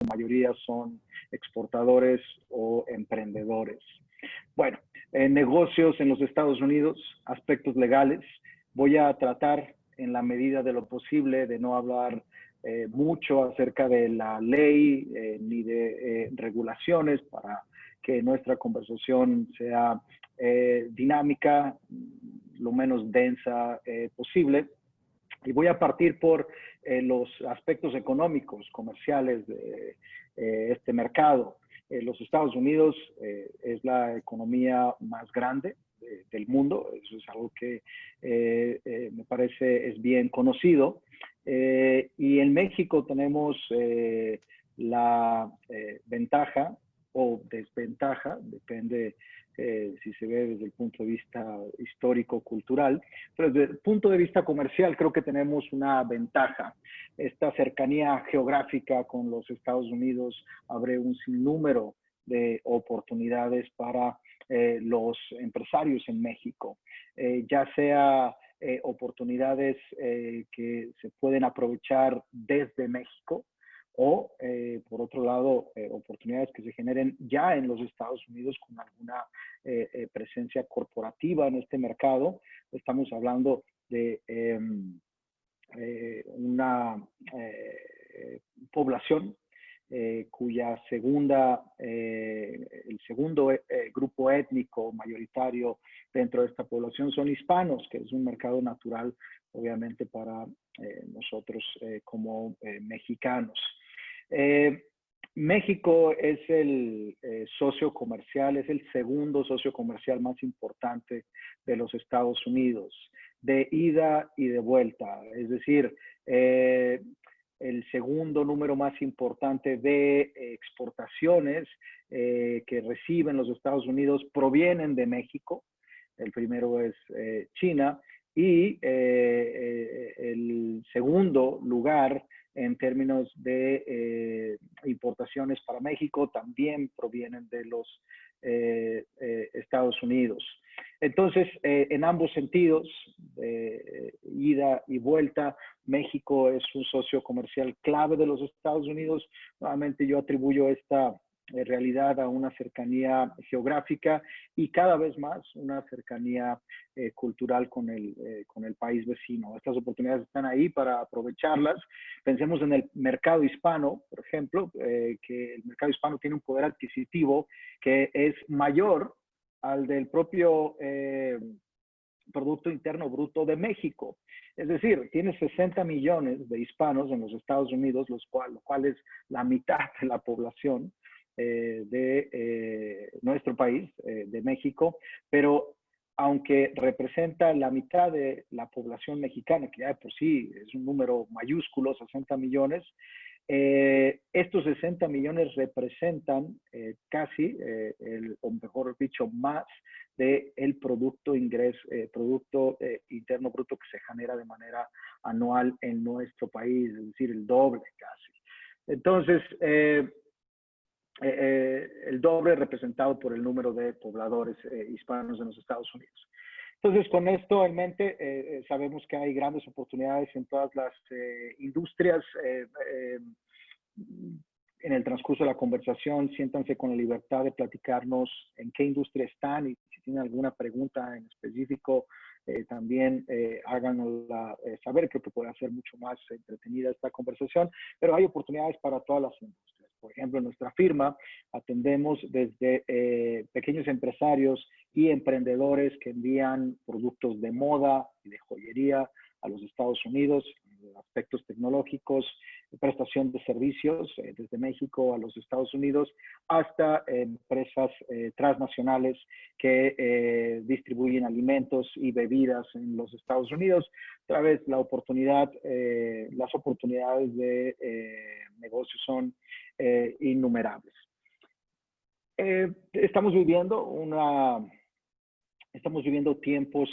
mayoría son exportadores o emprendedores. Bueno, negocios en los Estados Unidos, aspectos legales. Voy a tratar en la medida de lo posible de no hablar mucho acerca de la ley ni de regulaciones para que nuestra conversación sea dinámica, lo menos densa posible. Y voy a partir por los aspectos económicos, comerciales de este mercado. Los Estados Unidos es la economía más grande del mundo. Eso es algo que me parece es bien conocido. Y en México tenemos la ventaja o desventaja, depende si se ve desde el punto de vista histórico-cultural, pero desde el punto de vista comercial creo que tenemos una ventaja. Esta cercanía geográfica con los Estados Unidos abre un sinnúmero de oportunidades para los empresarios en México, ya sea oportunidades que se pueden aprovechar desde México, o, por otro lado, oportunidades que se generen ya en los Estados Unidos con alguna presencia corporativa en este mercado. Estamos hablando de una población cuya el segundo grupo étnico mayoritario dentro de esta población son hispanos, que es un mercado natural, obviamente, para nosotros como mexicanos. México es el socio comercial, es el segundo socio comercial más importante de los Estados Unidos, de ida y de vuelta. Es decir, el segundo número más importante de exportaciones que reciben los Estados Unidos provienen de México. El primero es China y el segundo lugar en términos de importaciones para México también provienen de los Estados Unidos. Entonces, en ambos sentidos, ida y vuelta, México es un socio comercial clave de los Estados Unidos. Nuevamente yo atribuyo esta realidad a una cercanía geográfica y cada vez más una cercanía cultural con el país vecino. Estas oportunidades están ahí para aprovecharlas. Pensemos en el mercado hispano, por ejemplo, que el mercado hispano tiene un poder adquisitivo que es mayor al del propio Producto Interno Bruto de México. Es decir, tiene 60 millones de hispanos en los Estados Unidos, lo cual es la mitad de la población de nuestro país, de México, pero aunque representa la mitad de la población mexicana, que ya de por sí es un número mayúsculo, 60 millones, estos 60 millones representan casi, o mejor dicho, más del Producto Interno Bruto que se genera de manera anual en nuestro país, es decir, el doble casi. Entonces, el doble representado por el número de pobladores hispanos en los Estados Unidos. Entonces, con esto en mente, sabemos que hay grandes oportunidades en todas las industrias. En el transcurso de la conversación, siéntanse con la libertad de platicarnos en qué industria están y si tienen alguna pregunta en específico, también háganosla saber. Creo que puede hacer mucho más entretenida esta conversación, pero hay oportunidades para todas las industrias. Por ejemplo, en nuestra firma atendemos desde pequeños empresarios y emprendedores que envían productos de moda y de joyería a los Estados Unidos, aspectos tecnológicos, prestación de servicios desde México a los Estados Unidos, hasta empresas transnacionales que distribuyen alimentos y bebidas en los Estados Unidos. Otra vez, las oportunidades de negocio son innumerables. Estamos viviendo tiempos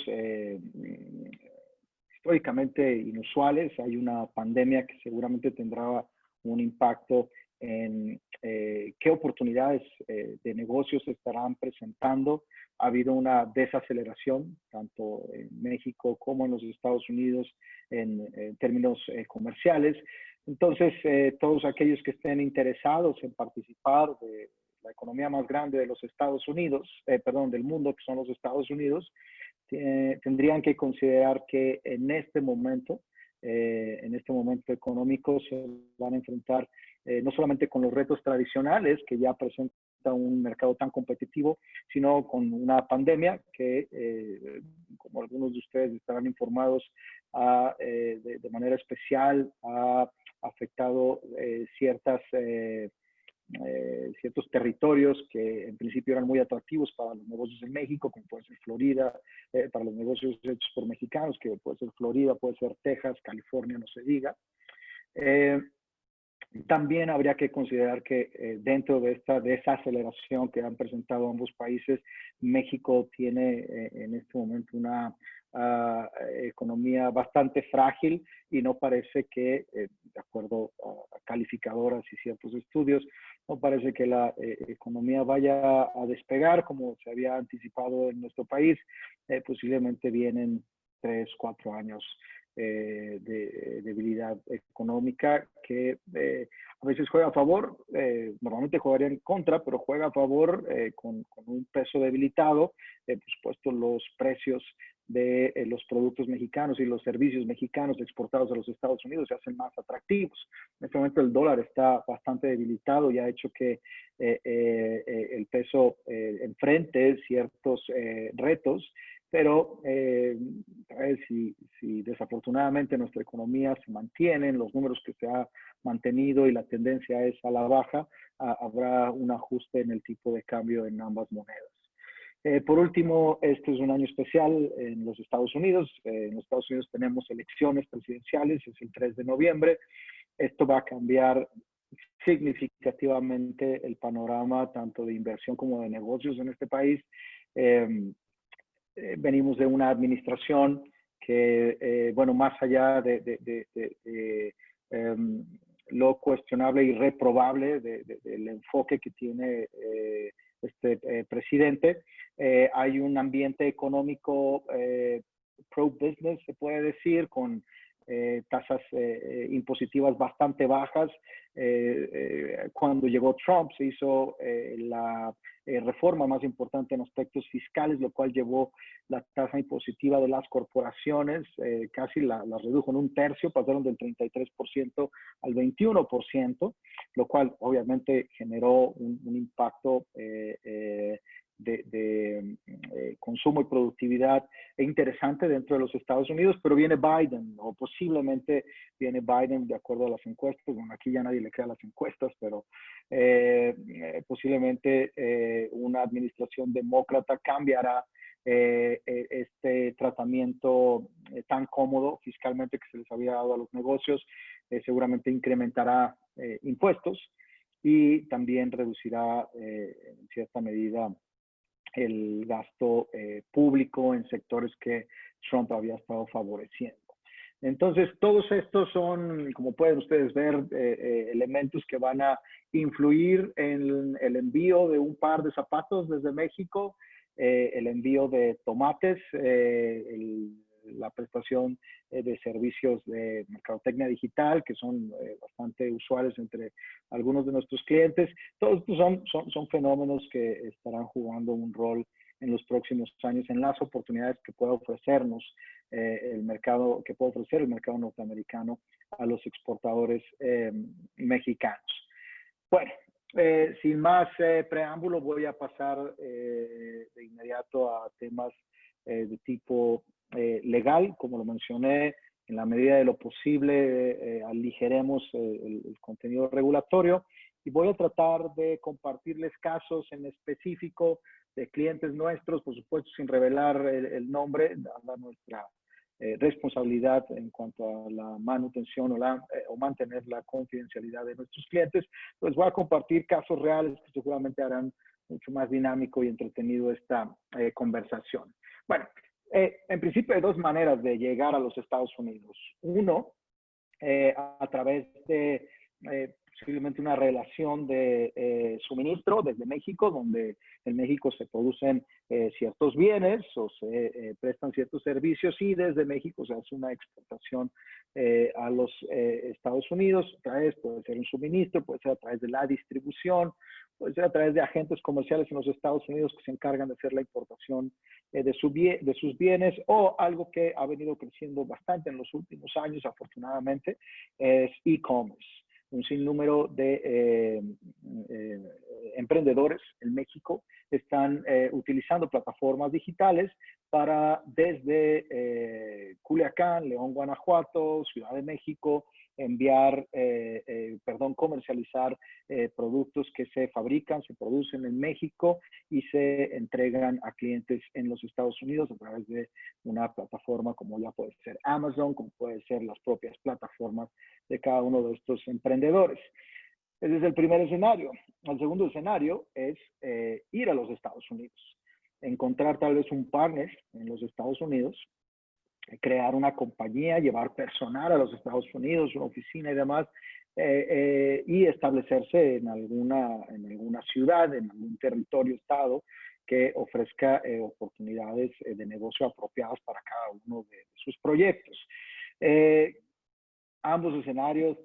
históricamente inusuales. Hay una pandemia que seguramente tendrá un impacto en qué oportunidades de negocios se estarán presentando. Ha habido una desaceleración tanto en México como en los Estados Unidos en términos comerciales. Entonces, todos aquellos que estén interesados en participar de la economía más grande de los Estados Unidos, del mundo, que son los Estados Unidos, tendrían que considerar que en este momento económico, se van a enfrentar no solamente con los retos tradicionales que ya presenta un mercado tan competitivo, sino con una pandemia que, como algunos de ustedes estarán informados, de manera especial ha afectado ciertos territorios que en principio eran muy atractivos para los negocios en México, como puede ser Florida, para los negocios hechos por mexicanos, que puede ser Florida, puede ser Texas, California, no se diga. También habría que considerar que dentro de esa aceleración que han presentado ambos países, México tiene en este momento una economía bastante frágil y no parece que, de acuerdo a calificadoras y ciertos estudios, no parece que la economía vaya a despegar como se había anticipado en nuestro país. Posiblemente vienen 3, 4 años de debilidad económica que a veces juega a favor, normalmente jugaría en contra, pero juega a favor con un peso debilitado. Por supuesto, los precios de los productos mexicanos y los servicios mexicanos exportados a los Estados Unidos se hacen más atractivos. En este momento el dólar está bastante debilitado y ha hecho que el peso enfrente ciertos retos, pero si desafortunadamente nuestra economía se mantiene en los números que se ha mantenido y la tendencia es a la baja, habrá un ajuste en el tipo de cambio en ambas monedas. Por último, este es un año especial en los Estados Unidos. En los Estados Unidos tenemos elecciones presidenciales, es el 3 de noviembre. Esto va a cambiar significativamente el panorama tanto de inversión como de negocios en este país. Venimos de una administración que, bueno, más allá de lo cuestionable y reprobable del enfoque que tiene este presidente, hay un ambiente económico pro-business, se puede decir, con tasas impositivas bastante bajas. Cuando llegó Trump se hizo la reforma más importante en aspectos fiscales, lo cual llevó la tasa impositiva de las corporaciones, casi la redujo en un tercio, pasaron del 33% al 21%, lo cual obviamente generó un impacto de consumo y productividad interesante dentro de los Estados Unidos, pero viene Biden, o posiblemente viene Biden, de acuerdo a las encuestas. Bueno, aquí ya nadie le crea las encuestas, pero posiblemente una administración demócrata cambiará este tratamiento tan cómodo fiscalmente que se les había dado a los negocios. Seguramente incrementará impuestos y también reducirá en cierta medida el gasto público en sectores que Trump había estado favoreciendo. Entonces, todos estos son, como pueden ustedes ver, elementos que van a influir en el envío de un par de zapatos desde México, el envío de tomates, la prestación de servicios de mercadotecnia digital, que son bastante usuales entre algunos de nuestros clientes. Todos estos son fenómenos que estarán jugando un rol en los próximos años en las oportunidades que pueda ofrecernos el mercado norteamericano a los exportadores mexicanos. Bueno, sin más preámbulo, voy a pasar de inmediato a temas de tipo legal. Como lo mencioné, en la medida de lo posible aligeremos el contenido regulatorio y voy a tratar de compartirles casos en específico de clientes nuestros, por supuesto sin revelar el nombre, dada nuestra responsabilidad en cuanto a la manutención o mantener la confidencialidad de nuestros clientes. Pues voy a compartir casos reales que seguramente harán mucho más dinámico y entretenido esta conversación. Bueno, en principio hay dos maneras de llegar a los Estados Unidos. Uno, a través de posiblemente una relación de suministro desde México, donde en México se producen ciertos bienes o se prestan ciertos servicios y desde México se hace una exportación a los Estados Unidos. Puede ser un suministro, puede ser a través de la distribución, puede ser a través de agentes comerciales en los Estados Unidos que se encargan de hacer la importación de sus bienes, o algo que ha venido creciendo bastante en los últimos años, afortunadamente, es e-commerce. Un sinnúmero de emprendedores en México están utilizando plataformas digitales para desde Culiacán, León, Guanajuato, Ciudad de México, comercializar productos que se fabrican, se producen en México y se entregan a clientes en los Estados Unidos a través de una plataforma como ya puede ser Amazon, como puede ser las propias plataformas de cada uno de estos emprendedores. Ese es el primer escenario. El segundo escenario es ir a los Estados Unidos, encontrar tal vez un partner en los Estados Unidos, crear una compañía, llevar personal a los Estados Unidos, una oficina y demás, y establecerse en alguna ciudad, en algún territorio, estado, que ofrezca oportunidades de negocio apropiadas para cada uno de sus proyectos. Ambos escenarios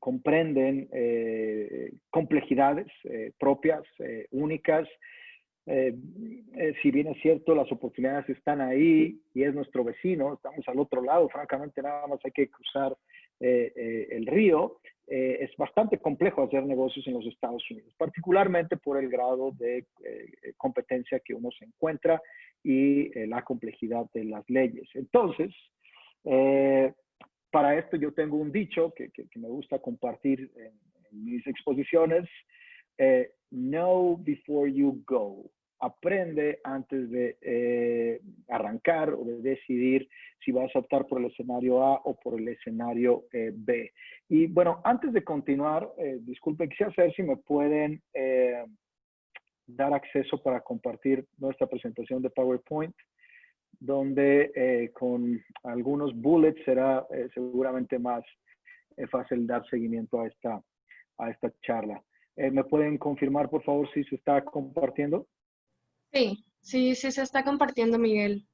comprenden complejidades propias, únicas. Si bien es cierto, las oportunidades están ahí y es nuestro vecino, estamos al otro lado, francamente nada más hay que cruzar el río. Es bastante complejo hacer negocios en los Estados Unidos, particularmente por el grado de competencia que uno se encuentra y la complejidad de las leyes. Entonces, para esto yo tengo un dicho que me gusta compartir en mis exposiciones. Know before you go. Aprende antes de arrancar o de decidir si vas a optar por el escenario A o por el escenario B. Y bueno, antes de continuar, disculpen, quisiera saber si me pueden dar acceso para compartir nuestra presentación de PowerPoint, donde con algunos bullets será seguramente más fácil dar seguimiento a esta charla. ¿Me pueden confirmar, por favor, si se está compartiendo? Sí, se está compartiendo, Miguel.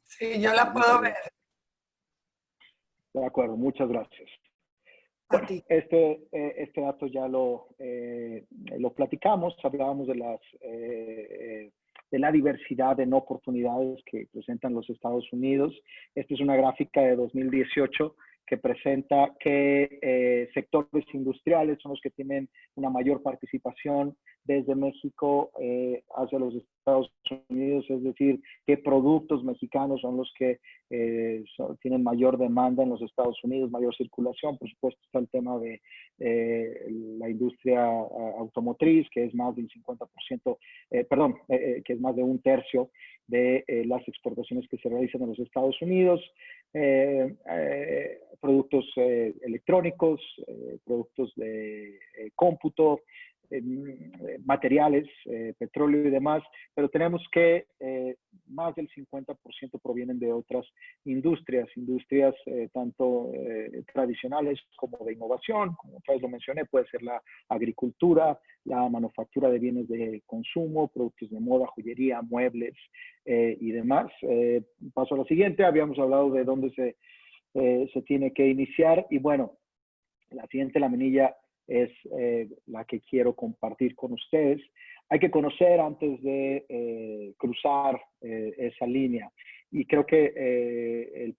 Sí, yo la puedo ver. De acuerdo, muchas gracias. Bueno, este dato ya lo platicamos, hablábamos de la diversidad en oportunidades que presentan los Estados Unidos. Esta es una gráfica de 2018 que presenta qué sectores industriales son los que tienen una mayor participación desde México hacia los Estados Unidos, es decir, qué productos mexicanos son los que tienen mayor demanda en los Estados Unidos, mayor circulación. Por supuesto está el tema de la industria automotriz, que es más del 50%, que es más de un tercio de las exportaciones que se realizan en los Estados Unidos. Productos electrónicos, productos de cómputo, materiales, petróleo y demás, pero tenemos que más del 50% provienen de otras industrias tanto tradicionales como de innovación, como otra vez lo mencioné, puede ser la agricultura, la manufactura de bienes de consumo, productos de moda, joyería, muebles y demás. Paso a la siguiente, habíamos hablado de dónde se tiene que iniciar y bueno, la siguiente laminilla es la que quiero compartir con ustedes. Hay que conocer antes de cruzar esa línea. Y creo que el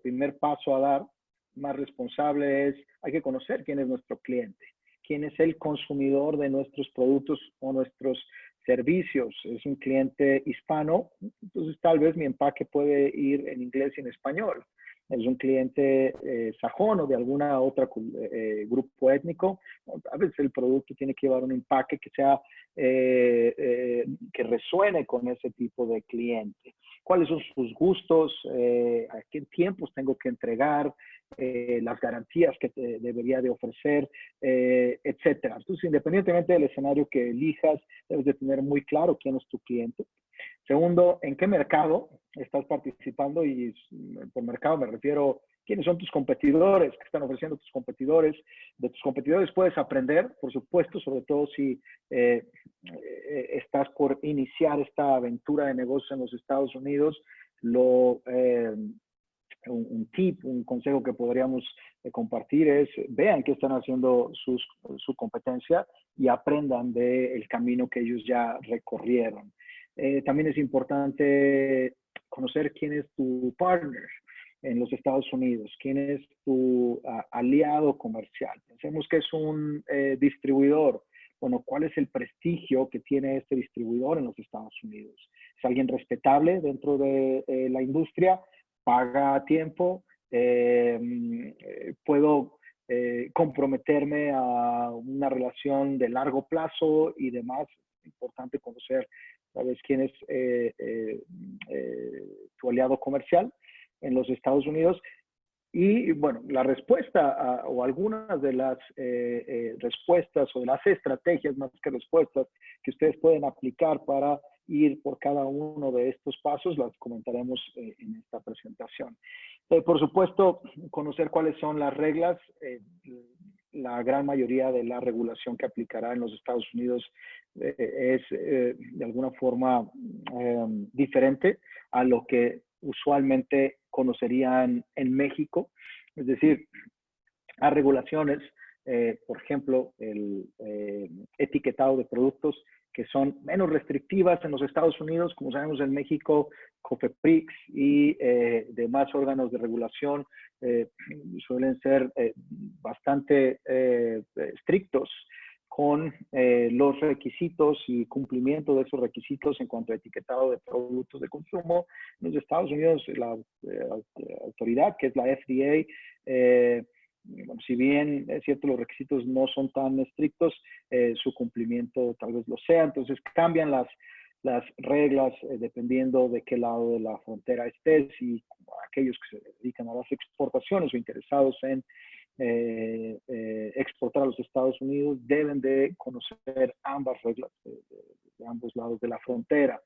primer paso a dar más responsable es, hay que conocer quién es nuestro cliente, quién es el consumidor de nuestros productos o nuestros servicios. Es un cliente hispano, entonces tal vez mi empaque puede ir en inglés y en español. Es un cliente sajón o de alguna otra grupo étnico, a veces el producto tiene que llevar un empaque que sea que resuene con ese tipo de cliente. ¿Cuáles son sus gustos? ¿A qué tiempos tengo que entregar? Las garantías que debería de ofrecer, etcétera. Entonces, independientemente del escenario que elijas, debes de tener muy claro quién es tu cliente. Segundo, ¿en qué mercado estás participando? Y por mercado me refiero, ¿quiénes son tus competidores? ¿Qué están ofreciendo tus competidores? De tus competidores puedes aprender, por supuesto, sobre todo si estás por iniciar esta aventura de negocios en los Estados Unidos. Un tip, un consejo que podríamos compartir es vean qué están haciendo su competencia y aprendan del camino que ellos ya recorrieron. También es importante conocer quién es tu partner en los Estados Unidos, quién es tu aliado comercial. Pensemos que es un distribuidor. Bueno, ¿cuál es el prestigio que tiene este distribuidor en los Estados Unidos? ¿Es alguien respetable dentro de la industria? ¿Paga a tiempo? ¿Puedo comprometerme a una relación de largo plazo y demás? Es importante conocer, ¿sabes quién es tu aliado comercial en los Estados Unidos? Y bueno, la respuesta o algunas de las respuestas o de las estrategias más que respuestas que ustedes pueden aplicar para ir por cada uno de estos pasos las comentaremos en esta presentación. Por supuesto, conocer cuáles son las reglas. La gran mayoría de la regulación que aplicará en los Estados Unidos es de alguna forma diferente a lo que usualmente conocerían en México. Es decir, hay regulaciones, por ejemplo, el etiquetado de productos que son menos restrictivas en los Estados Unidos. Como sabemos, en México, COFEPRIS y demás órganos de regulación suelen ser bastante estrictos con los requisitos y cumplimiento de esos requisitos en cuanto a etiquetado de productos de consumo. En los Estados Unidos, la autoridad, que es la FDA, bueno, si bien es cierto los requisitos no son tan estrictos, su cumplimiento tal vez lo sea. Entonces cambian las reglas dependiendo de qué lado de la frontera estés, y aquellos que se dedican a las exportaciones o interesados en exportar a los Estados Unidos deben de conocer ambas reglas de ambos lados de la frontera.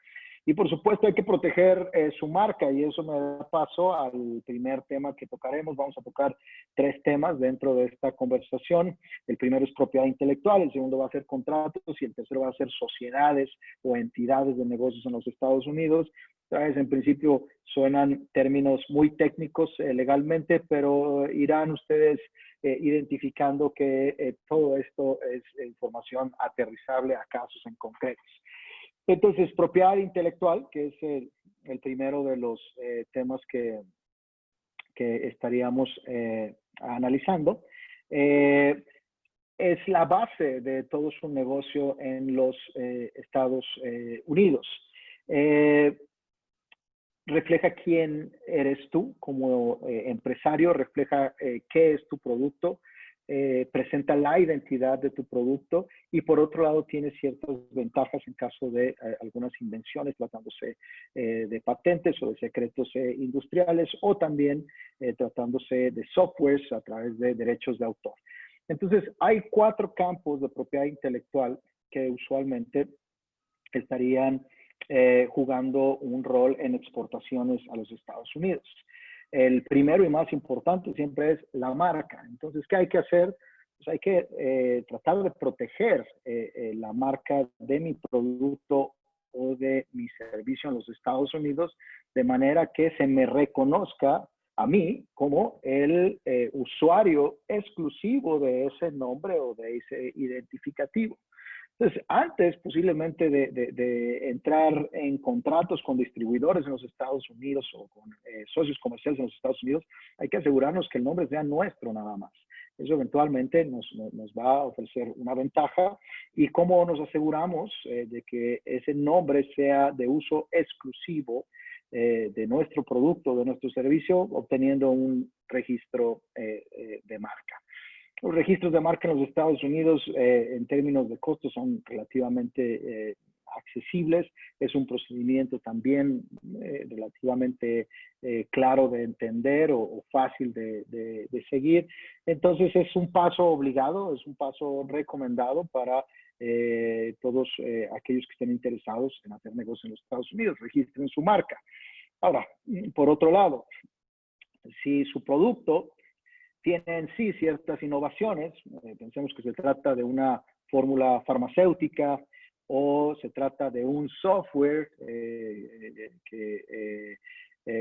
Y por supuesto hay que proteger su marca, y eso me da paso al primer tema que tocaremos. Vamos a tocar 3 temas dentro de esta conversación. El primero es propiedad intelectual, el segundo va a ser contratos y el tercero va a ser sociedades o entidades de negocios en los Estados Unidos. ¿Sabes? En principio suenan términos muy técnicos legalmente, pero irán ustedes identificando que todo esto es información aterrizable a casos en concretos. Entonces, propiedad intelectual, que es el primero de los temas que estaríamos analizando, es la base de todo su negocio en los Estados Unidos. Refleja quién eres tú como empresario, refleja qué es tu producto, presenta la identidad de tu producto, y por otro lado tiene ciertas ventajas en caso de algunas invenciones, tratándose de patentes o de secretos industriales, o también tratándose de softwares a través de derechos de autor. Entonces, hay 4 campos de propiedad intelectual que usualmente estarían jugando un rol en exportaciones a los Estados Unidos. El primero y más importante siempre es la marca. Entonces, ¿qué hay que hacer? Pues hay que tratar de proteger la marca de mi producto o de mi servicio en los Estados Unidos, de manera que se me reconozca a mí como el usuario exclusivo de ese nombre o de ese identificativo. Entonces, antes posiblemente de entrar en contratos con distribuidores en los Estados Unidos o con socios comerciales en los Estados Unidos, hay que asegurarnos que el nombre sea nuestro nada más. Eso eventualmente nos va a ofrecer una ventaja. ¿Y cómo nos aseguramos de que ese nombre sea de uso exclusivo de nuestro producto, de nuestro servicio, obteniendo un registro de marca? Los registros de marca en los Estados Unidos, en términos de costos, son relativamente accesibles. Es un procedimiento también relativamente claro de entender o fácil de seguir. Entonces es un paso obligado, es un paso recomendado para todos aquellos que estén interesados en hacer negocio en los Estados Unidos, registren su marca. Ahora, por otro lado, si su producto tiene en sí ciertas innovaciones, pensemos que se trata de una fórmula farmacéutica o se trata de un software que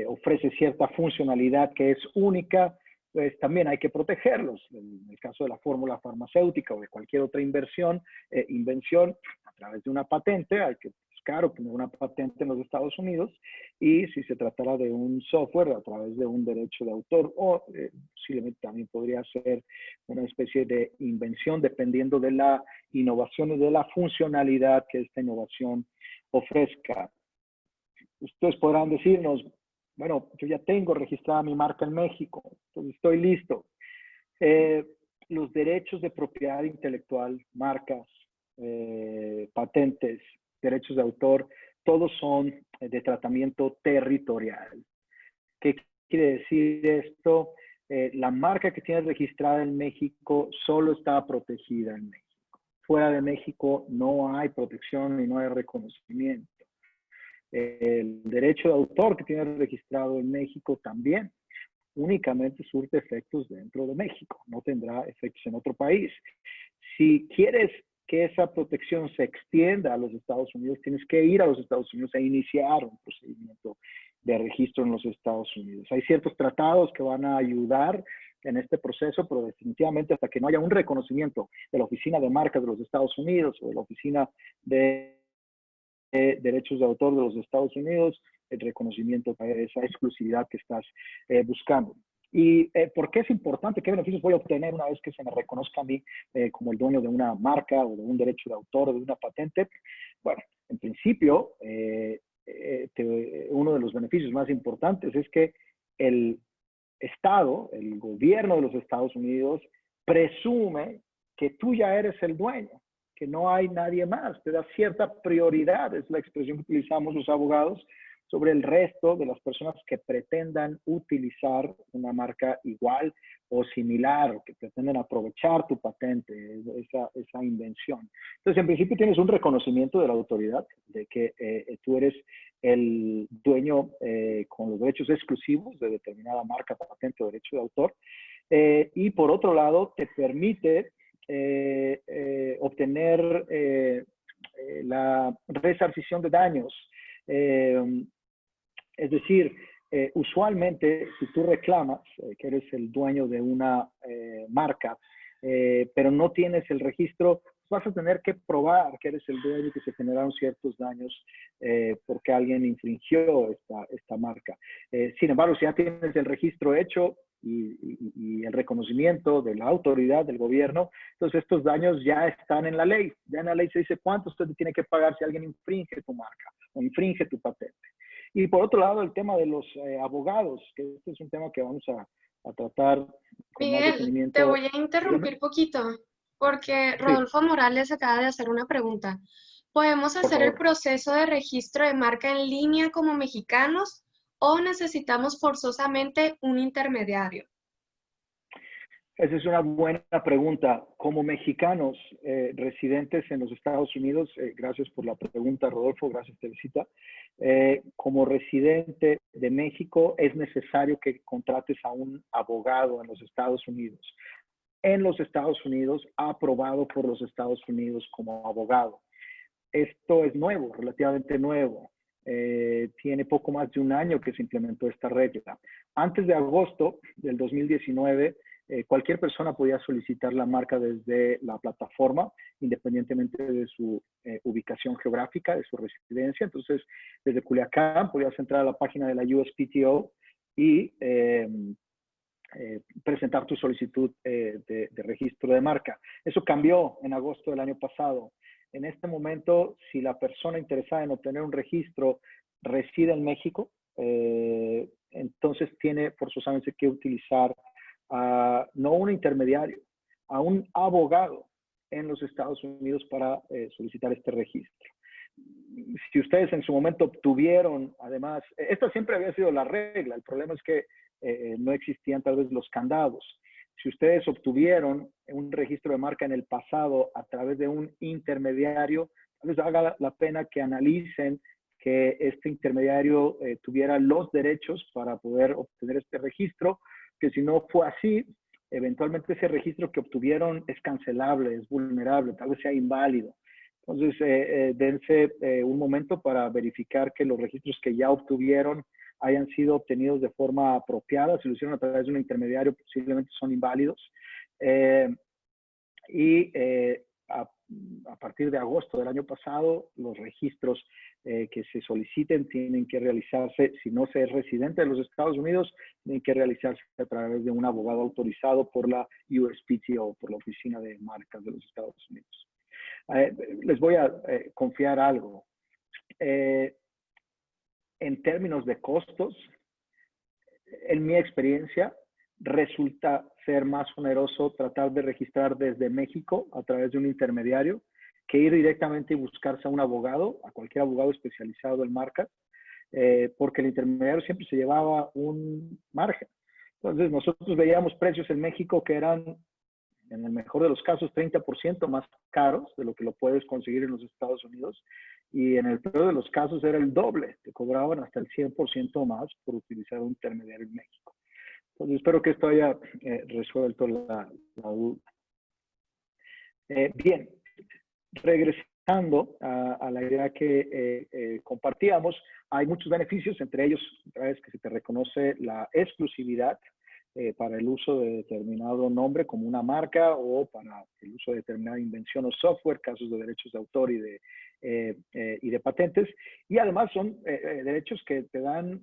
ofrece cierta funcionalidad que es única, pues también hay que protegerlos. En el caso de la fórmula farmacéutica o de cualquier otra invención, a través de una patente, hay que buscar obtener una patente en los Estados Unidos, y si se tratara de un software a través de un derecho de autor o posiblemente también podría ser una especie de invención dependiendo de la innovación y de la funcionalidad que esta innovación ofrezca. Ustedes podrán decirnos, bueno, yo ya tengo registrada mi marca en México, entonces estoy listo. Los derechos de propiedad intelectual, marcas, patentes, derechos de autor, todos son de tratamiento territorial. ¿Qué quiere decir esto? La marca que tienes registrada en México solo está protegida en México. Fuera de México no hay protección y no hay reconocimiento. El derecho de autor que tienes registrado en México también únicamente surte efectos dentro de México, no tendrá efectos en otro país. Si quieres que esa protección se extienda a los Estados Unidos, tienes que ir a los Estados Unidos e iniciar un procedimiento de registro en los Estados Unidos. Hay ciertos tratados que van a ayudar en este proceso, pero definitivamente hasta que no haya un reconocimiento de la Oficina de Marcas de los Estados Unidos o de la Oficina de Derechos de Autor de los Estados Unidos, el reconocimiento de esa exclusividad que estás buscando. ¿Y por qué es importante? ¿Qué beneficios voy a obtener una vez que se me reconozca a mí como el dueño de una marca o de un derecho de autor o de una patente? Bueno, en principio, uno de los beneficios más importantes es que el Estado, el gobierno de los Estados Unidos, presume que tú ya eres el dueño, que no hay nadie más, te da cierta prioridad, es la expresión que utilizamos los abogados, sobre el resto de las personas que pretendan utilizar una marca igual o similar, o que pretenden aprovechar tu patente, esa invención. Entonces, en principio tienes un reconocimiento de la autoridad de que tú eres el dueño con los derechos exclusivos de determinada marca, patente o derecho de autor. Y por otro lado, te permite obtener la resarcición de daños. Es decir, usualmente si tú reclamas que eres el dueño de una marca, pero no tienes el registro, vas a tener que probar que eres el dueño y que se generaron ciertos daños porque alguien infringió esta marca. Sin embargo, si ya tienes el registro hecho y el reconocimiento de la autoridad, del gobierno, entonces estos daños ya están en la ley. Ya en la ley se dice cuánto usted tiene que pagar si alguien infringe tu marca o infringe tu patente. Y por otro lado, el tema de los abogados, que este es un tema que vamos a tratar con más Miguel, detenimiento. te voy a interrumpir poquito, porque Sí, Rodolfo Morales acaba de hacer una pregunta. ¿Podemos por hacer el favor. proceso de registro de marca en línea como mexicanos o necesitamos forzosamente un intermediario? Esa es una buena pregunta. Como mexicanos residentes en los Estados Unidos, gracias por la pregunta, Rodolfo, gracias, Teresita. Como residente de México, es necesario que contrates a un abogado en los Estados Unidos. En los Estados Unidos, aprobado por los Estados Unidos como abogado. Esto es nuevo, relativamente nuevo. Tiene poco más de un año que se implementó esta regla. Antes de agosto del 2019, cualquier persona podía solicitar la marca desde la plataforma, independientemente de su ubicación geográfica, de su residencia. Entonces, desde Culiacán podías entrar a la página de la USPTO y presentar tu solicitud de registro de marca. Eso cambió en agosto del año pasado. En este momento, si la persona interesada en obtener un registro reside en México, entonces tiene forzosamente que utilizar no un intermediario, a un abogado en los Estados Unidos para solicitar este registro. si ustedes en su momento obtuvieron, además, esta siempre había sido la regla, el problema es que no existían tal vez los candados. Si ustedes obtuvieron un registro de marca en el pasado a través de un intermediario, tal vez haga la pena que analicen que este intermediario tuviera los derechos para poder obtener este registro, que si no fue así, eventualmente ese registro que obtuvieron es cancelable, es vulnerable, tal vez sea inválido. Entonces, dense un momento para verificar que los registros que ya obtuvieron hayan sido obtenidos de forma apropiada. Si lo hicieron a través de un intermediario, posiblemente son inválidos. A partir de agosto del año pasado, los registros que se soliciten tienen que realizarse, si no se es residente de los Estados Unidos, tienen que realizarse a través de un abogado autorizado por la USPTO, por la Oficina de Marcas de los Estados Unidos. Les voy a confiar algo. En términos de costos, en mi experiencia, resulta ser más oneroso tratar de registrar desde México a través de un intermediario que ir directamente y buscarse a un abogado, a cualquier abogado especializado en marcas, porque el intermediario siempre se llevaba un margen. Entonces, nosotros veíamos precios en México que eran, en el mejor de los casos, 30% más caros de lo que lo puedes conseguir en los Estados Unidos. Y en el peor de los casos era el doble. Te cobraban hasta el 100% más por utilizar un intermediario en México. Entonces, espero que esto haya resuelto la duda. Bien, regresando a la idea que compartíamos, hay muchos beneficios, entre ellos, otra vez, que se te reconoce la exclusividad para el uso de determinado nombre como una marca o para el uso de determinada invención o software, casos de derechos de autor y de patentes. Y además son derechos que te dan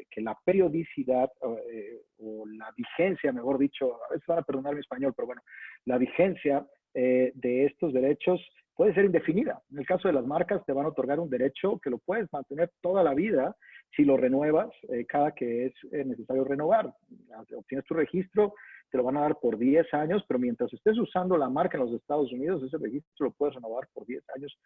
que la periodicidad o la vigencia, mejor dicho, a veces van a perdonar mi español, pero bueno, la vigencia de estos derechos puede ser indefinida. En el caso de las marcas, te van a otorgar un derecho que lo puedes mantener toda la vida si lo renuevas cada que es necesario renovar. Obtienes tu registro, te lo van a dar por 10 años, pero mientras estés usando la marca en los Estados Unidos, ese registro lo puedes renovar por 10 años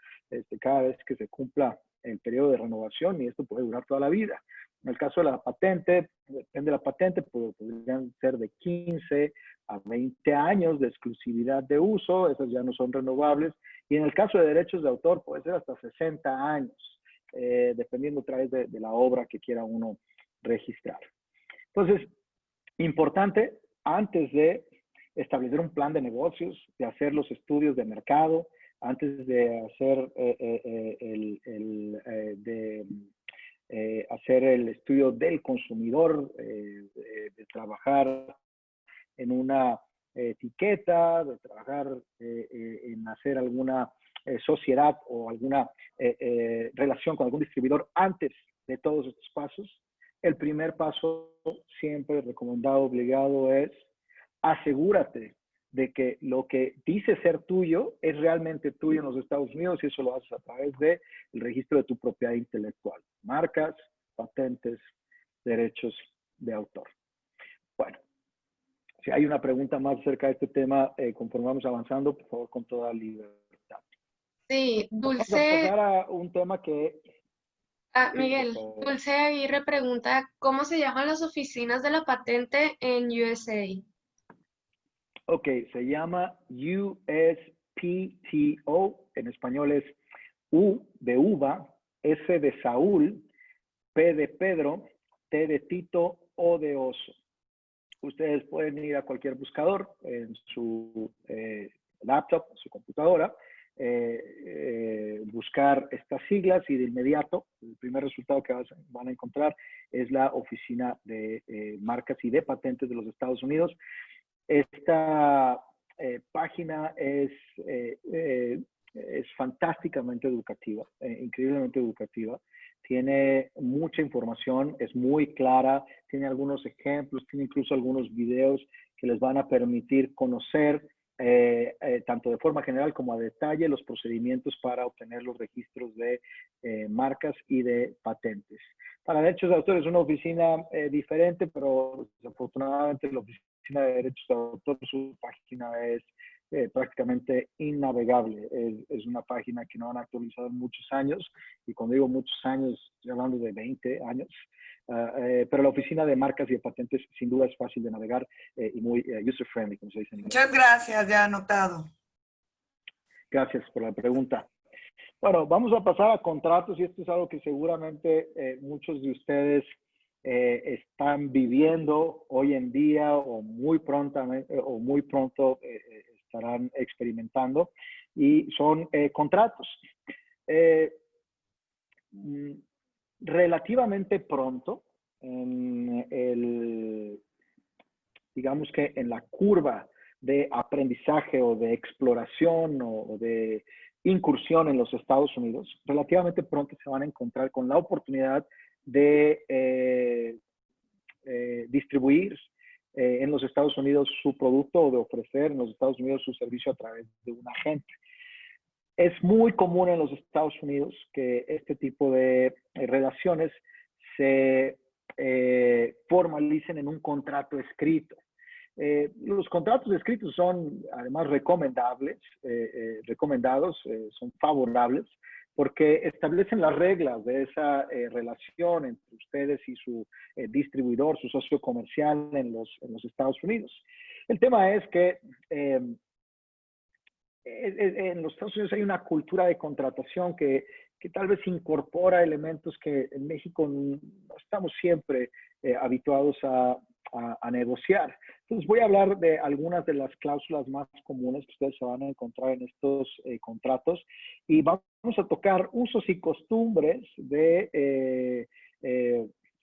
cada vez que se cumpla el periodo de renovación, y esto puede durar toda la vida. En el caso de la patente, depende de la patente, podrían ser de 15 a 20 años de exclusividad de uso, esas ya no son renovables. Y en el caso de derechos de autor, puede ser hasta 60 años, dependiendo otra vez de la obra que quiera uno registrar. Entonces, importante, antes de establecer un plan de negocios, de hacer los estudios de mercado, antes de hacer hacer el estudio del consumidor, de trabajar en una etiqueta, de trabajar en hacer alguna sociedad o alguna relación con algún distribuidor antes de todos estos pasos. El primer paso, siempre recomendado, obligado, es asegúrate de que lo que dice ser tuyo es realmente tuyo en los Estados Unidos, y eso lo haces a través del registro de tu propiedad intelectual. Marcas, patentes, derechos de autor. Bueno, si hay una pregunta más acerca de este tema, conforme vamos avanzando, por favor, con toda libertad. Sí, Vamos a pasar a un tema que... Miguel, Dulce Aguirre pregunta, ¿cómo se llaman las oficinas de la patente en USA? Ok, se llama USPTO, en español es U de uva, S de Saúl, P de Pedro, T de Tito, O de oso. Ustedes pueden ir a cualquier buscador en su laptop, su computadora, buscar estas siglas, y de inmediato el primer resultado que van a encontrar es la Oficina de Marcas y de Patentes de los Estados Unidos. Esta página es fantásticamente educativa, increíblemente educativa. Tiene mucha información, es muy clara, tiene algunos ejemplos, tiene incluso algunos videos que les van a permitir conocer tanto de forma general como a detalle los procedimientos para obtener los registros de marcas y de patentes. Para derechos de autor es una oficina diferente, pero desafortunadamente la Oficina de Derechos de Autor, su página es prácticamente innavegable. Es una página que no han actualizado en muchos años, y cuando digo muchos años, estoy hablando de 20 años. Pero la oficina de marcas y de patentes sin duda es fácil de navegar y muy user-friendly, como se dice en inglés. Muchas gracias, ya anotado. Gracias por la pregunta. Bueno, vamos a pasar a contratos, y esto es algo que seguramente muchos de ustedes están viviendo hoy en día o muy pronto estarán experimentando, y son contratos. Relativamente pronto, digamos que en la curva de aprendizaje o de exploración o de incursión en los Estados Unidos, relativamente pronto se van a encontrar con la oportunidad de distribuir en los Estados Unidos su producto, o de ofrecer en los Estados Unidos su servicio a través de un agente. Es muy común en los Estados Unidos que este tipo de relaciones se formalicen en un contrato escrito. Los contratos escritos son además recomendados, son favorables, porque establecen las reglas de esa relación entre ustedes y su distribuidor, su socio comercial en los Estados Unidos. El tema es que en los Estados Unidos hay una cultura de contratación que tal vez incorpora elementos que en México no estamos siempre habituados a negociar. Entonces voy a hablar de algunas de las cláusulas más comunes que ustedes se van a encontrar en estos contratos, y vamos a tocar usos y costumbres de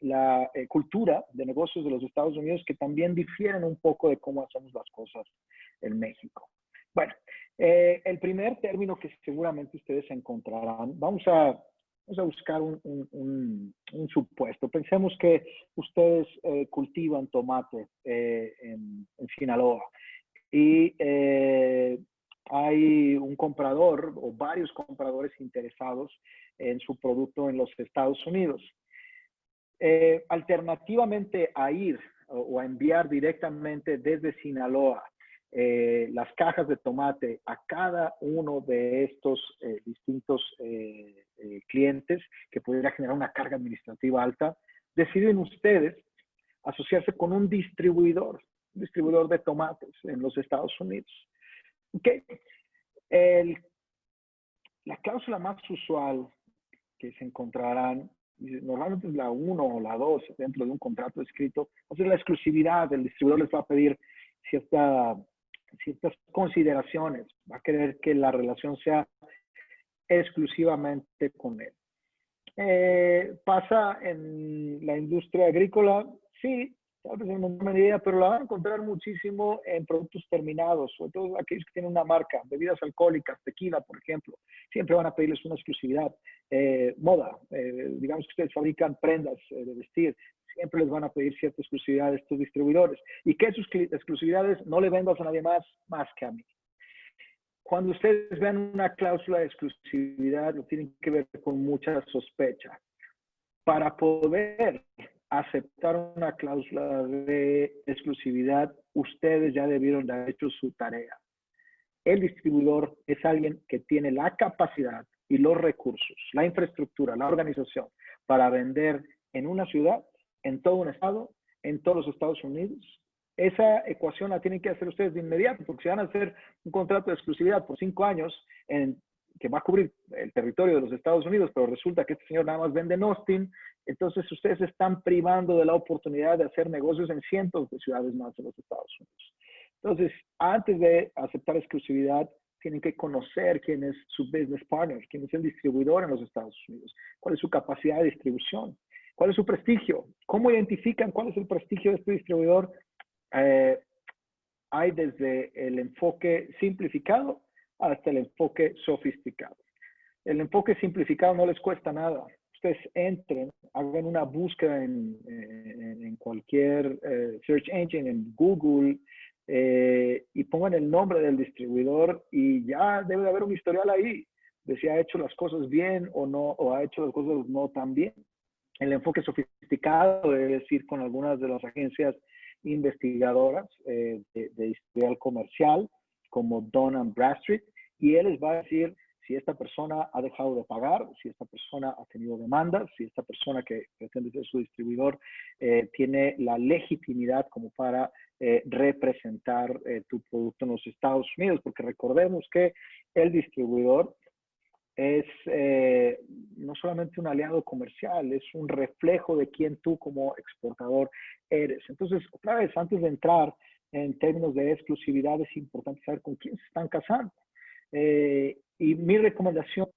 la cultura de negocios de los Estados Unidos, que también difieren un poco de cómo hacemos las cosas en México. Bueno, el primer término que seguramente ustedes encontrarán, vamos a buscar un supuesto. Pensemos que ustedes cultivan tomate en Sinaloa, y hay un comprador o varios compradores interesados en su producto en los Estados Unidos. Alternativamente a ir o a enviar directamente desde Sinaloa las cajas de tomate a cada uno de estos distintos clientes, que pudiera generar una carga administrativa alta, deciden ustedes asociarse con un distribuidor de tomates en los Estados Unidos. Okay. La cláusula más usual que se encontrarán, normalmente es la 1 o la 2 dentro de un contrato escrito, va a ser la exclusividad. El distribuidor les va a pedir ciertas consideraciones, va a querer que la relación sea exclusivamente con él. ¿Pasa en la industria agrícola? Sí, tal vez en una medida, pero la van a encontrar muchísimo en productos terminados, sobre todo aquellos que tienen una marca, bebidas alcohólicas, tequila, por ejemplo. Siempre van a pedirles una exclusividad. Moda, digamos que ustedes fabrican prendas de vestir, siempre les van a pedir cierta exclusividad a estos distribuidores. ¿Y qué exclusividades? No le vendas a nadie más que a mí. Cuando ustedes vean una cláusula de exclusividad, lo tienen que ver con mucha sospecha. Para poder aceptar una cláusula de exclusividad, ustedes ya debieron de haber hecho su tarea. El distribuidor es alguien que tiene la capacidad y los recursos, la infraestructura, la organización para vender en una ciudad, en todo un estado, en todos los Estados Unidos. Esa ecuación la tienen que hacer ustedes de inmediato, porque si van a hacer un contrato de exclusividad por 5 años que va a cubrir el territorio de los Estados Unidos, pero resulta que este señor nada más vende en Austin, entonces ustedes están privando de la oportunidad de hacer negocios en cientos de ciudades más de los Estados Unidos. Entonces, antes de aceptar exclusividad, tienen que conocer quién es su business partner, quién es el distribuidor en los Estados Unidos, cuál es su capacidad de distribución, cuál es su prestigio, cómo identifican cuál es el prestigio de este distribuidor. Hay desde el enfoque simplificado hasta el enfoque sofisticado. El enfoque simplificado no les cuesta nada. Ustedes entren, hagan una búsqueda en cualquier search engine, en Google, y pongan el nombre del distribuidor, y ya debe de haber un historial ahí de si ha hecho las cosas bien o no, o ha hecho las cosas no tan bien. El enfoque sofisticado es decir, con algunas de las agencias investigadoras de historial comercial, como Dun & Bradstreet, y él les va a decir si esta persona ha dejado de pagar, si esta persona ha tenido demandas, si esta persona que pretende ser su distribuidor tiene la legitimidad como para representar tu producto en los Estados Unidos, porque recordemos que el distribuidor es no solamente un aliado comercial, es un reflejo de quién tú como exportador eres. Entonces, otra vez, antes de entrar en términos de exclusividad, es importante saber con quién se están casando. Y mi recomendación,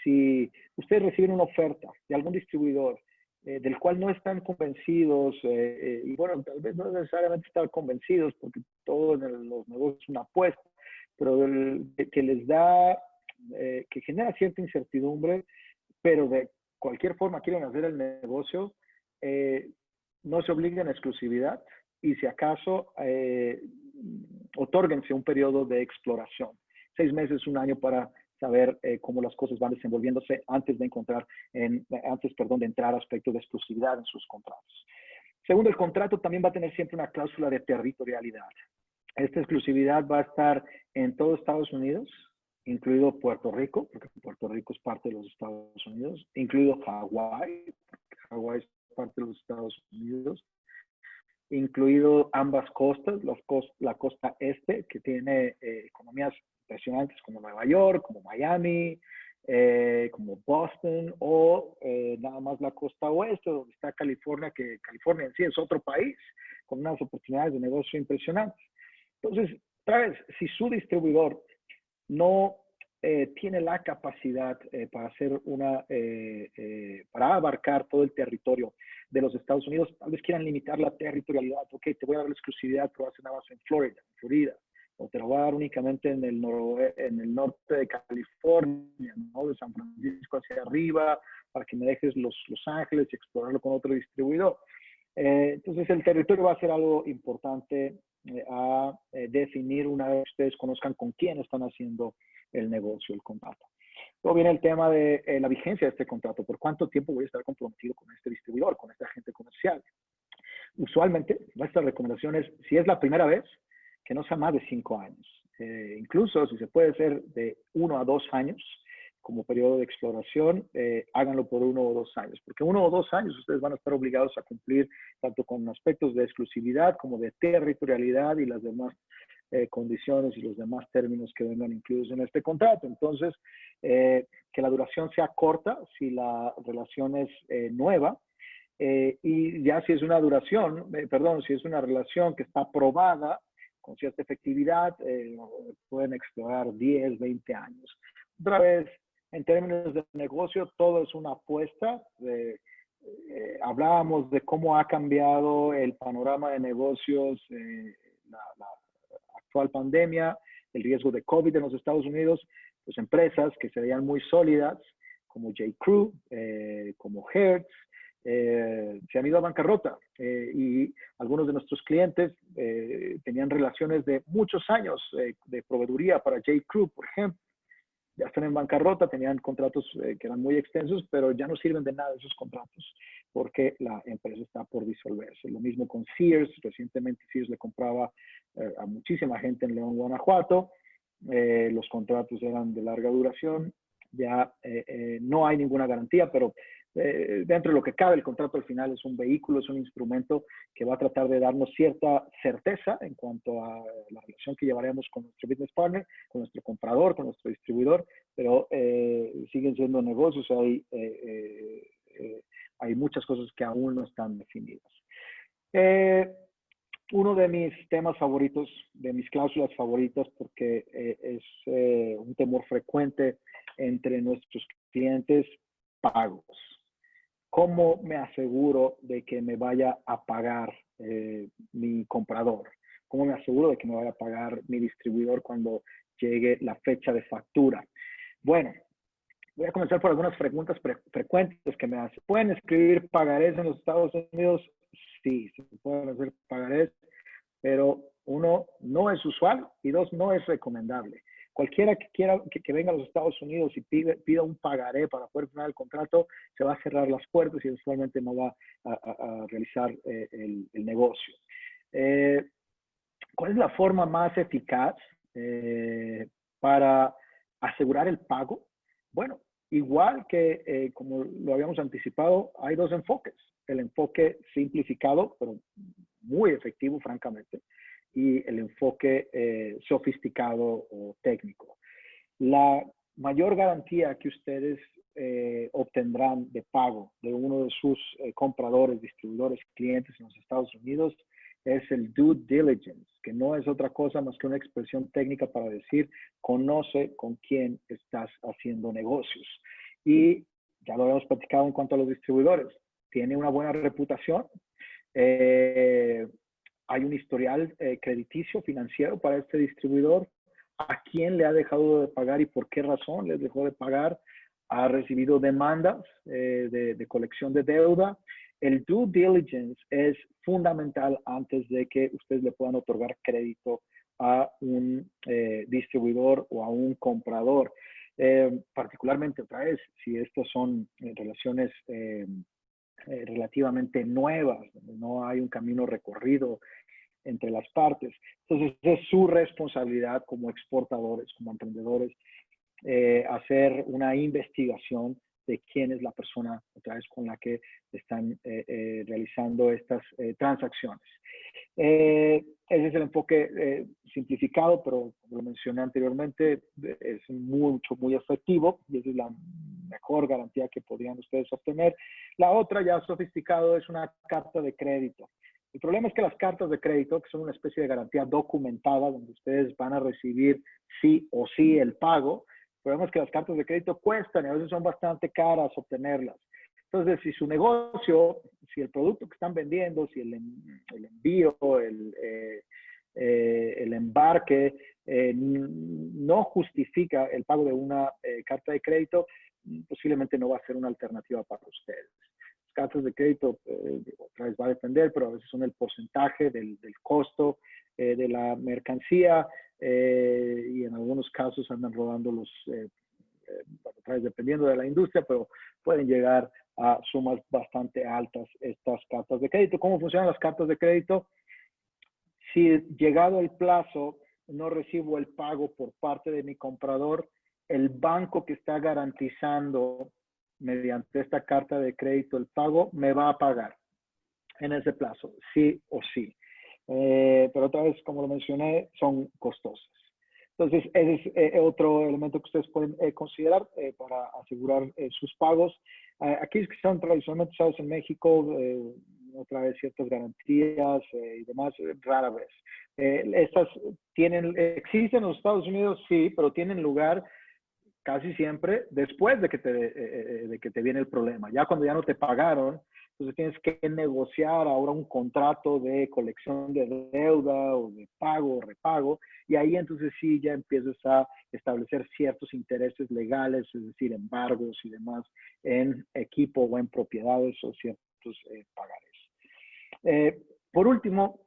si ustedes reciben una oferta de algún distribuidor del cual no están convencidos, y bueno, tal vez no necesariamente estar convencidos, porque todo en los negocios es una apuesta, pero que les da, que genera cierta incertidumbre, pero de cualquier forma quieren hacer el negocio, no se obliguen a exclusividad y si acaso, otórguense un periodo de exploración. 6 meses, 1 año para saber cómo las cosas van desenvolviéndose antes de entrar aspectos de exclusividad en sus contratos. Segundo, el contrato también va a tener siempre una cláusula de territorialidad. Esta exclusividad va a estar en todo Estados Unidos, incluido Puerto Rico, porque Puerto Rico es parte de los Estados Unidos, incluido Hawái, porque Hawái es parte de los Estados Unidos, incluido ambas costas, la costa este, que tiene economías impresionantes como Nueva York, como Miami, como Boston, o nada más la costa oeste, donde está California, que California en sí es otro país, con unas oportunidades de negocio impresionantes. Entonces, otra vez, si su distribuidor no tiene la capacidad para hacer para abarcar todo el territorio de los Estados Unidos, tal vez quieran limitar la territorialidad. Ok, te voy a dar la exclusividad, pero vas a nada más en Florida, o te lo voy a dar únicamente en el norte de California, ¿no? De San Francisco hacia arriba, para que me dejes Los Ángeles y explorarlo con otro distribuidor. Entonces, el territorio va a ser algo importante a definir una vez ustedes conozcan con quién están haciendo el negocio, el contrato. Luego viene el tema de la vigencia de este contrato. ¿Por cuánto tiempo voy a estar comprometido con este distribuidor, con este agente comercial? Usualmente, nuestra recomendación es, si es la primera vez, que no sea más de 5 años. Incluso si se puede hacer de 1 a 2 años como periodo de exploración, háganlo por 1 o 2 años, porque 1 o 2 años ustedes van a estar obligados a cumplir tanto con aspectos de exclusividad como de territorialidad y las demás condiciones y los demás términos que vengan incluidos en este contrato. Entonces, que la duración sea corta si la relación es nueva, y ya si es una si es una relación que está aprobada con cierta efectividad, pueden explorar 10, 20 años. Otra vez, en términos de negocio, todo es una apuesta. Hablábamos de cómo ha cambiado el panorama de negocios, la actual pandemia, el riesgo de COVID en los Estados Unidos. Pues empresas que se veían muy sólidas, como J.Crew, como Hertz, se han ido a bancarrota, y algunos de nuestros clientes tenían relaciones de muchos años de proveeduría para J.Crew, por ejemplo. Ya están en bancarrota, tenían contratos que eran muy extensos, pero ya no sirven de nada esos contratos porque la empresa está por disolverse. Lo mismo con Sears. Recientemente Sears le compraba a muchísima gente en León, Guanajuato. Los contratos eran de larga duración. Ya no hay ninguna garantía, pero dentro de lo que cabe, el contrato al final es un vehículo, es un instrumento que va a tratar de darnos cierta certeza en cuanto a la relación que llevaremos con nuestro business partner, con nuestro comprador, con nuestro distribuidor, pero siguen siendo negocios. Hay muchas cosas que aún no están definidas. Uno de mis temas favoritos, de mis cláusulas favoritas, porque es un temor frecuente entre nuestros clientes: pagos. ¿Cómo me aseguro de que me vaya a pagar mi comprador? ¿Cómo me aseguro de que me vaya a pagar mi distribuidor cuando llegue la fecha de factura? Bueno, voy a comenzar por algunas preguntas frecuentes que me hacen. ¿Pueden escribir pagarés en los Estados Unidos? Sí, se pueden hacer pagarés, pero 1, no es usual, y 2, no es recomendable. Cualquiera que quiera que venga a los Estados Unidos y pida un pagaré para poder firmar el contrato, se va a cerrar las puertas y usualmente no va a realizar el negocio. ¿Cuál es la forma más eficaz para asegurar el pago. Bueno, igual que como lo habíamos anticipado, hay dos enfoques. El enfoque simplificado, pero muy efectivo, francamente, y el enfoque sofisticado o técnico. La mayor garantía que ustedes obtendrán de pago de uno de sus compradores, distribuidores, clientes en los Estados Unidos es el due diligence, que no es otra cosa más que una expresión técnica para decir conoce con quién estás haciendo negocios. Y ya lo habíamos platicado en cuanto a los distribuidores. Tiene una buena reputación. Hay un historial crediticio financiero para este distribuidor. ¿A quién le ha dejado de pagar y por qué razón les dejó de pagar? Ha recibido demandas de colección de deuda. El due diligence es fundamental antes de que ustedes le puedan otorgar crédito a un distribuidor o a un comprador. Particularmente, otra vez, si estas son relaciones relativamente nuevas, donde no hay un camino recorrido entre las partes. Entonces, es su responsabilidad como exportadores, como emprendedores, hacer una investigación de quién es la persona otra vez con la que están realizando estas transacciones. Ese es el enfoque simplificado, pero como lo mencioné anteriormente, es muy efectivo y esa es la mejor garantía que podrían ustedes obtener. La otra, ya sofisticado, es una carta de crédito. El problema es que las cartas de crédito, que son una especie de garantía documentada, donde ustedes van a recibir sí o sí el pago, el problema es que las cartas de crédito cuestan y a veces son bastante caras obtenerlas. Entonces, si su negocio, si el producto que están vendiendo, si el envío, el embarque no justifica el pago de una carta de crédito, posiblemente no va a ser una alternativa para ustedes. Las cartas de crédito, otra vez va a depender, pero a veces son el porcentaje del costo de la mercancía y en algunos casos andan rodando los, otra vez dependiendo de la industria, pero pueden llegar a sumas bastante altas estas cartas de crédito. ¿Cómo funcionan las cartas de crédito? Si llegado el plazo no recibo el pago por parte de mi comprador, el banco que está garantizando mediante esta carta de crédito el pago me va a pagar en ese plazo, sí o sí. Pero otra vez, como lo mencioné, son costosas. Entonces, ese es otro elemento que ustedes pueden considerar para asegurar sus pagos. Aquellos que son tradicionalmente usados en México, otra vez ciertas garantías y demás, rara vez. Estas existen en los Estados Unidos, sí, pero tienen lugar casi siempre después de que te viene el problema. Ya cuando ya no te pagaron, entonces tienes que negociar ahora un contrato de colección de deuda o de pago o repago, y ahí entonces sí ya empiezas a establecer ciertos intereses legales, es decir, embargos y demás en equipo o en propiedades o ciertos pagares. Por último,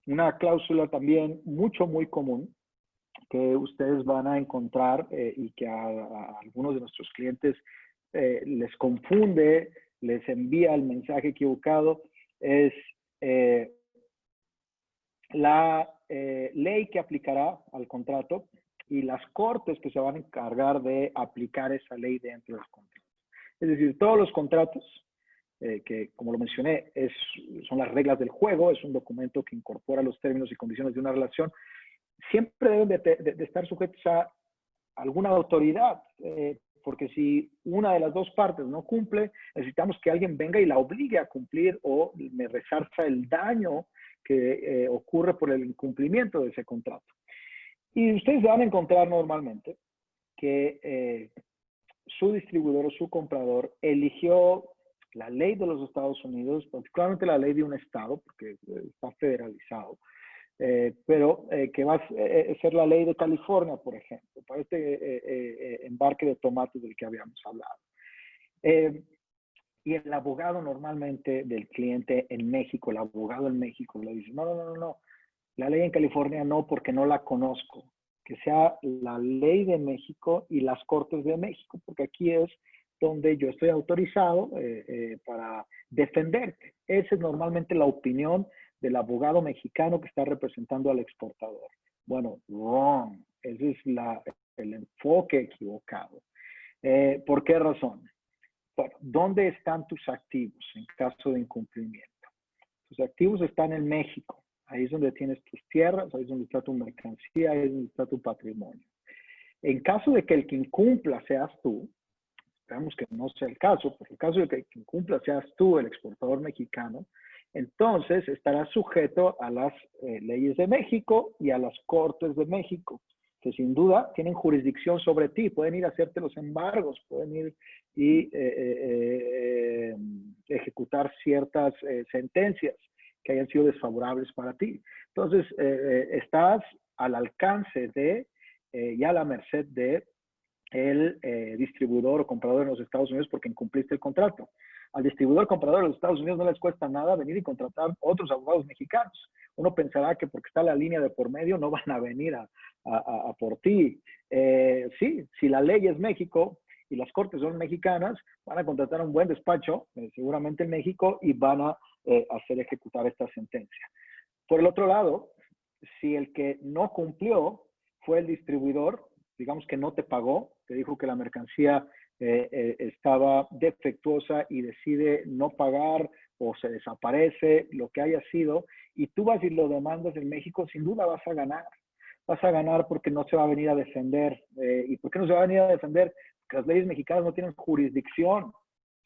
una cláusula también muy común que ustedes van a encontrar y que a algunos de nuestros clientes les confunde, les envía el mensaje equivocado, es la ley que aplicará al contrato y las cortes que se van a encargar de aplicar esa ley dentro del contrato. Es decir, todos los contratos, que como lo mencioné, son las reglas del juego, es un documento que incorpora los términos y condiciones de una relación, siempre deben de estar sujetos a alguna autoridad, porque si una de las dos partes no cumple, necesitamos que alguien venga y la obligue a cumplir o me resarza el daño que ocurre por el incumplimiento de ese contrato. Y ustedes van a encontrar normalmente que su distribuidor o su comprador eligió la ley de los Estados Unidos, particularmente la ley de un estado, porque está federalizado, pero que va a ser la ley de California, por ejemplo, para este embarque de tomates del que habíamos hablado. Y el abogado normalmente del cliente en México, el abogado en México le dice, no, la ley en California no, porque no la conozco. Que sea la ley de México y las cortes de México, porque aquí es donde yo estoy autorizado para defenderte. Esa es normalmente la opinión del abogado mexicano que está representando al exportador. Bueno, wrong. Ese es el enfoque equivocado. ¿Por qué razón? Bueno, ¿dónde están tus activos en caso de incumplimiento? Tus activos están en México. Ahí es donde tienes tus tierras, ahí es donde está tu mercancía, ahí es donde está tu patrimonio. En caso de que el que incumpla seas tú, esperamos que no sea el caso, pero en caso de que el que incumpla seas tú, el exportador mexicano, entonces estarás sujeto a las leyes de México y a las cortes de México, que sin duda tienen jurisdicción sobre ti, pueden ir a hacerte los embargos, pueden ir y ejecutar ciertas sentencias que hayan sido desfavorables para ti. Entonces, estás al alcance de y a la merced de el distribuidor o comprador en los Estados Unidos porque incumpliste el contrato. Al distribuidor o comprador de los Estados Unidos no les cuesta nada venir y contratar otros abogados mexicanos. Uno pensará que porque está la línea de por medio no van a venir a por ti. Sí, si la ley es México y las cortes son mexicanas, van a contratar un buen despacho, seguramente en México, y van a hacer ejecutar esta sentencia. Por el otro lado, si el que no cumplió fue el distribuidor, digamos que no te pagó, te dijo que la mercancía estaba defectuosa y decide no pagar o se desaparece, lo que haya sido, y tú vas y lo demandas en México, sin duda vas a ganar. Vas a ganar porque no se va a venir a defender. ¿Y por qué no se va a venir a defender? Porque las leyes mexicanas no tienen jurisdicción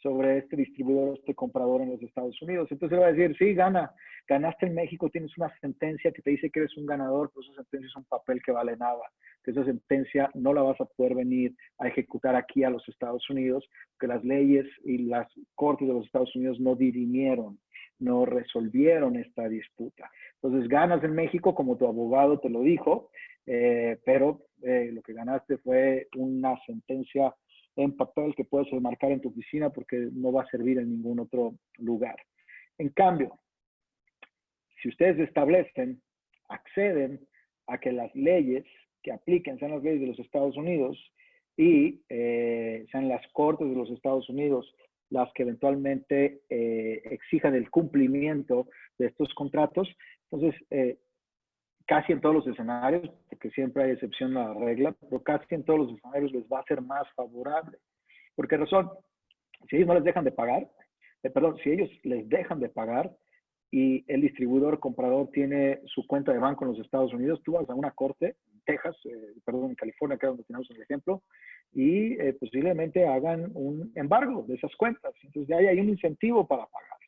sobre este distribuidor, este comprador en los Estados Unidos. Entonces él va a decir, sí, ganaste en México, tienes una sentencia que te dice que eres un ganador, pero esa sentencia es un papel que vale nada. Que esa sentencia no la vas a poder venir a ejecutar aquí a los Estados Unidos, porque las leyes y las cortes de los Estados Unidos no dirimieron, no resolvieron esta disputa. Entonces ganas en México, como tu abogado te lo dijo, pero lo que ganaste fue una sentencia en papel que puedes enmarcar en tu oficina porque no va a servir en ningún otro lugar. En cambio, si ustedes establecen, acceden a que las leyes que apliquen sean las leyes de los Estados Unidos y sean las cortes de los Estados Unidos las que eventualmente exijan el cumplimiento de estos contratos, entonces casi en todos los escenarios, porque siempre hay excepción a la regla, pero casi en todos los escenarios les va a ser más favorable. ¿Por qué razón? Si ellos no les dejan de pagar, si ellos les dejan de pagar y el distribuidor comprador tiene su cuenta de banco en los Estados Unidos, tú vas a una corte, en Texas, en California, que es donde tenemos el ejemplo, y posiblemente hagan un embargo de esas cuentas. Entonces ya hay un incentivo para pagar.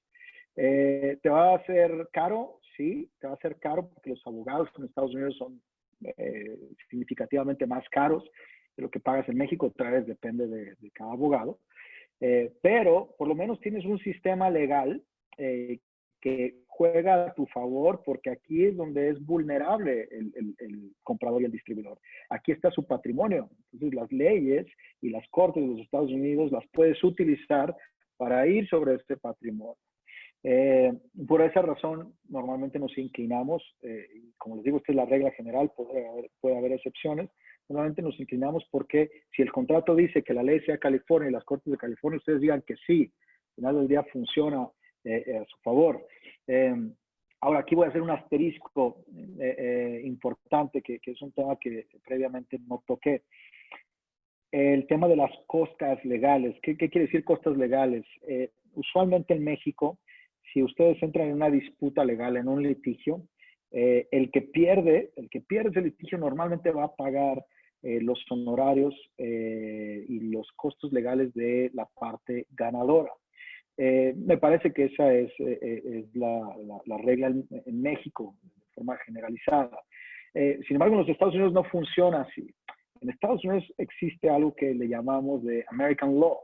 ¿Te va a hacer caro? Sí, te va a hacer caro porque los abogados en Estados Unidos son significativamente más caros de lo que pagas en México. Otra vez depende de cada abogado. Pero por lo menos tienes un sistema legal que juega a tu favor porque aquí es donde es vulnerable el comprador y el distribuidor. Aquí está su patrimonio. Entonces las leyes y las cortes de los Estados Unidos las puedes utilizar para ir sobre este patrimonio. Por esa razón, normalmente nos inclinamos, y como les digo, esta es la regla general, puede haber excepciones, normalmente nos inclinamos porque si el contrato dice que la ley sea California y las cortes de California, ustedes digan que sí, al final del día funciona a su favor. Ahora, aquí voy a hacer un asterisco importante, que es un tema que previamente no toqué. El tema de las costas legales. ¿Qué quiere decir costas legales? Usualmente en México, si ustedes entran en una disputa legal, en un litigio, el que pierde ese litigio normalmente va a pagar los honorarios y los costos legales de la parte ganadora. Me parece que esa es la regla en México, de forma generalizada. Sin embargo, en los Estados Unidos no funciona así. En Estados Unidos existe algo que le llamamos de American Law,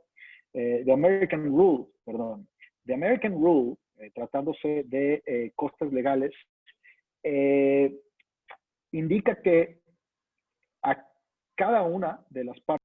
de American Rule, perdón. The American Rule, tratándose de costas legales, indica que a cada una de las partes